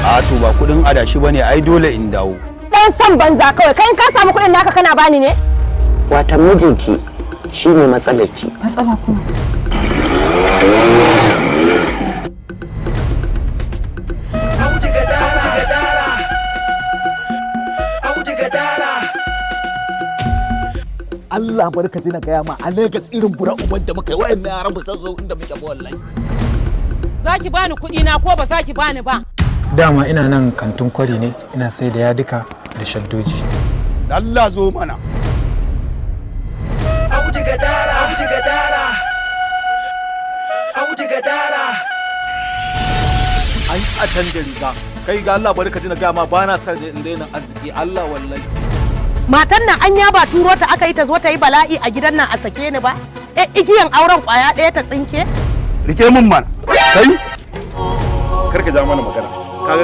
A to ba kudin adashi bane ai dole in dawo. Dan san banza kawai kai ka samu kudin naka kana bani ne? Watan mijinki shine matsalarki. Matsala kuma. Allah barka ji na gaya ma a Lagos irin bura uban da muka yi wa'annan yaran ba san zo inda muke ba wallahi. Zaki bani kuɗi na ko ba zaki bani ba? Dama ina nan kantin kwari ne, ina sai da yadika da shaddoji. Allah zo mana. Audu gadara. An atan da riga. Kai ga Allah barka ji na gaya ma ba na san da in daina arziki Allah wallahi. Matan nan an ba turo ta aka yi ta zo ta yi bala'i a gidan nan a sake ni ba? Igiyan auren kwaya ɗaya ta tsinke? Rike mun man. Kai? Karka ja mana magana.